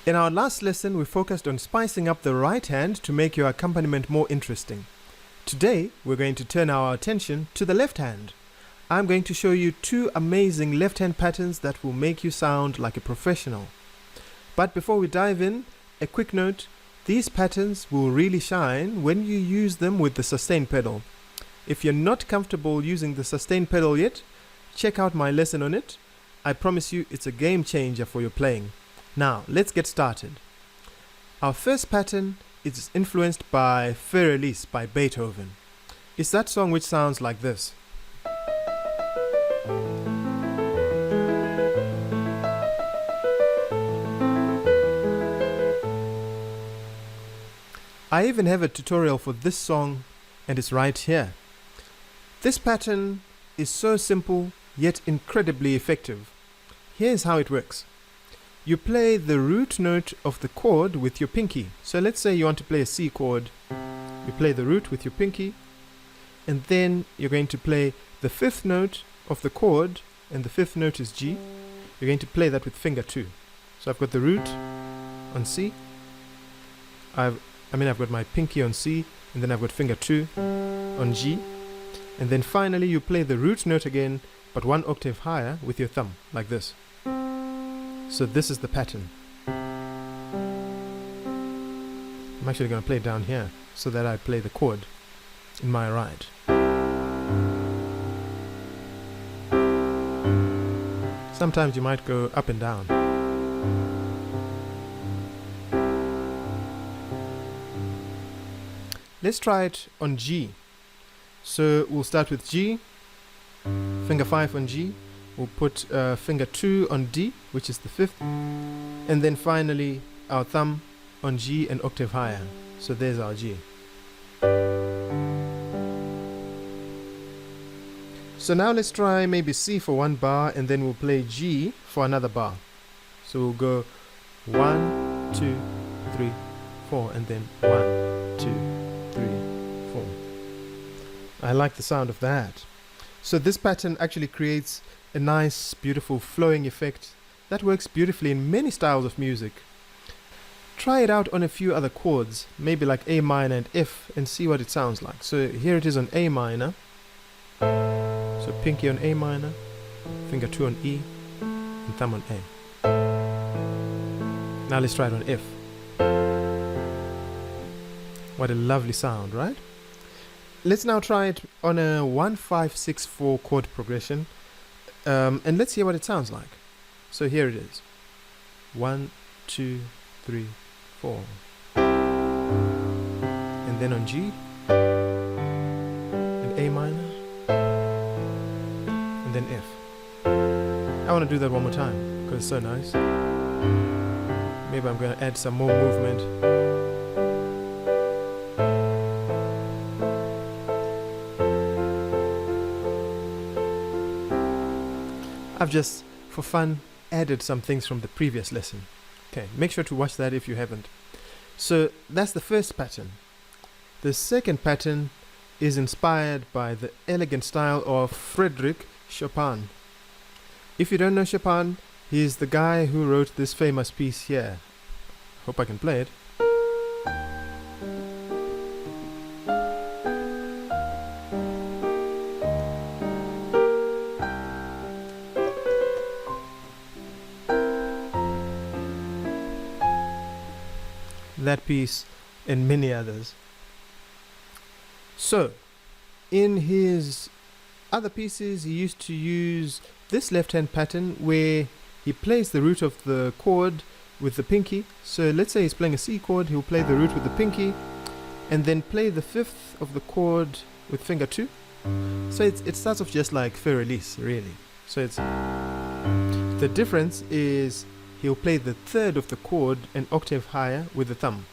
In our last lesson, we focused on spicing up the right hand to make your accompaniment more interesting. Today, we're going to turn our attention to the left hand. I'm going to show you two amazing left-hand patterns that will make you sound like a professional. But before we dive in, a quick note, these patterns will really shine when you use them with the sustain pedal. If you're not comfortable using the sustain pedal yet, check out my lesson on it. I promise you it's a game changer for your playing. Now, let's get started. Our first pattern is influenced by Für Elise by Beethoven. It's that song which sounds like this. I even have a tutorial for this song, and it's right here. This pattern is so simple yet incredibly effective. Here's how it works. You play the root note of the chord with your pinky. So let's say you want to play a C chord. You play the root with your pinky, and then you're going to play the fifth note of the chord, and the fifth note is G. You're going to play that with finger 2. So I've got the root on C. I've got my pinky on C, and then I've got finger 2 on G. And then finally you play the root note again, but one octave higher with your thumb, like this. So this is the pattern. I'm actually going to play it down here, so that I play the chord in my right. Sometimes you might go up and down. Let's try it on G. So we'll start with G, finger 5 on G, we'll put finger 2 on D, which is the fifth, and then finally our thumb on G an octave higher. So there's our G. So now let's try maybe C for one bar, and then we'll play G for another bar. So we'll go 1, 2, 3, 4, and then 1, 2, 3, 4. I like the sound of that. So this pattern actually creates a nice, beautiful flowing effect that works beautifully in many styles of music. Try it out on a few other chords, maybe like A minor and F, and see what it sounds like. So here it is on A minor. So pinky on A minor, finger 2 on E, and thumb on A. Now let's try it on F. What a lovely sound, right? Let's now try it on a 1-5-6-4 chord progression, and let's hear what it sounds like. So here it is. 1, 2, 3, 4. And then on G, and A minor, and then F. I want to do that one more time, because it's so nice. Maybe I'm going to add some more movement. I've just, for fun, added some things from the previous lesson. Okay, make sure to watch that if you haven't. So that's the first pattern. The second pattern is inspired by the elegant style of Chopin. If you don't know Chopin, he's the guy who wrote this famous piece here. Hope I can play it. That piece and many others. So in his other pieces he used to use this left hand pattern where he plays the root of the chord with the pinky. So let's say he's playing a C chord, he'll play the root with the pinky and then play the fifth of the chord with finger 2. So it starts off just like Für Elise, really. So it's the difference is he'll play the third of the chord an octave higher with the thumb.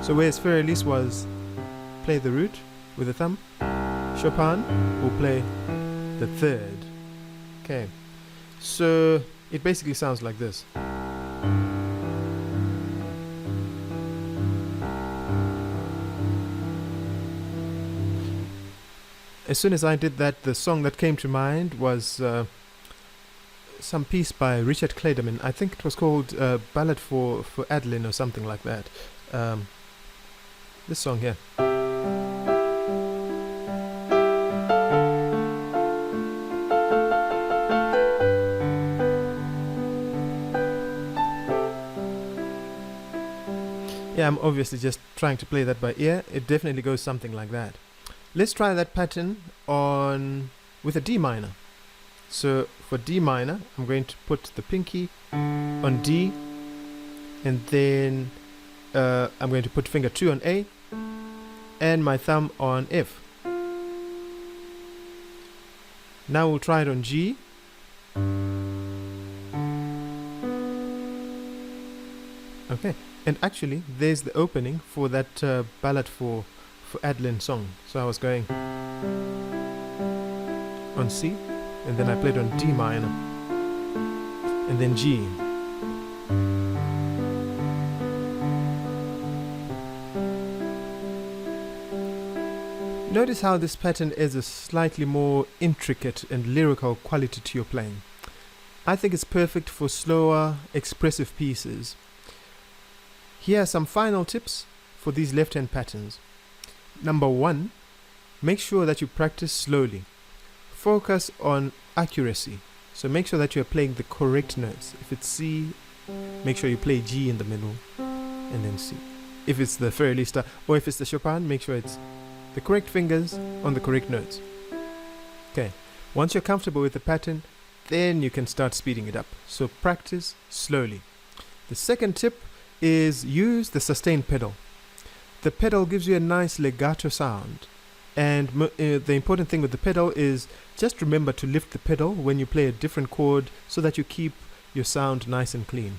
So whereas Für Elise was play the root with the thumb, Chopin will play the third. Okay, so it basically sounds like this. As soon as I did that, the song that came to mind was some piece by Richard Clayderman. I think it was called Ballade for Adeline or something like that. This song here. Yeah, I'm obviously just trying to play that by ear. It definitely goes something like that. Let's try that pattern on with a D minor. So for D minor, I'm going to put the pinky on D, and then I'm going to put finger 2 on A and my thumb on F. Now we'll try it on G. Okay, and actually there's the opening for that Ballade for Adeline song. So I was going on C, and then I played on D minor, and then G. Notice how this pattern adds a slightly more intricate and lyrical quality to your playing. I think it's perfect for slower, expressive pieces. Here are some final tips for these left-hand patterns. Number 1, make sure that you practice slowly. Focus on accuracy. So make sure that you're playing the correct notes. If it's C, make sure you play G in the middle and then C. If it's the Für Elise or if it's the Chopin, make sure it's the correct fingers on the correct notes. Okay, once you're comfortable with the pattern, then you can start speeding it up. So practice slowly. The second tip is use the sustain pedal. The pedal gives you a nice legato sound, and the important thing with the pedal is just remember to lift the pedal when you play a different chord so that you keep your sound nice and clean.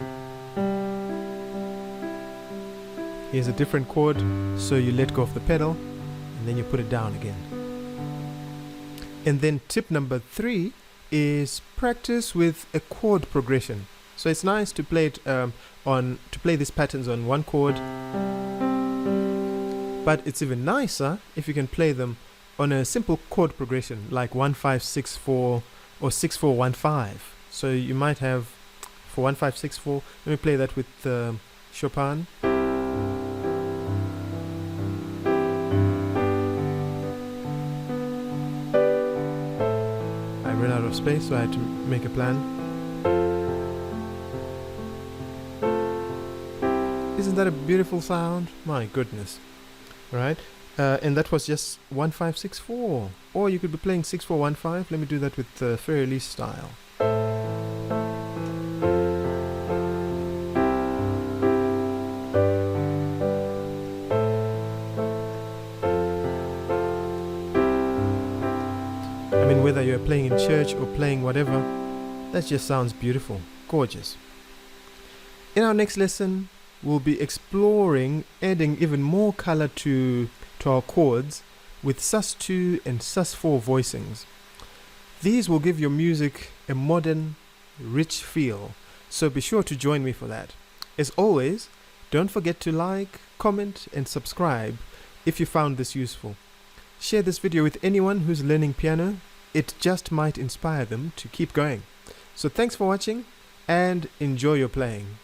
Here's a different chord, so you let go of the pedal and then you put it down again. And then tip number 3 is practice with a chord progression. So it's nice to play it play these patterns on one chord, but it's even nicer if you can play them on a simple chord progression like 1-5-6-4 or 6-4-1-5. So you might have for 1-5-6-4. Let me play that with Chopin. I ran out of space, so I had to make a plan. Isn't that a beautiful sound? My goodness. Alright, and that was just 1-5-6-4. Or you could be playing 6-4-1-5. Let me do that with the Für Elise style. I mean, whether you're playing in church or playing whatever, that just sounds beautiful, gorgeous. In our next lesson, we'll be exploring adding even more color to our chords with sus2 and sus4 voicings. These will give your music a modern, rich feel, so be sure to join me for that. As always, don't forget to like, comment and subscribe if you found this useful. Share this video with anyone who's learning piano. It just might inspire them to keep going. So thanks for watching and enjoy your playing.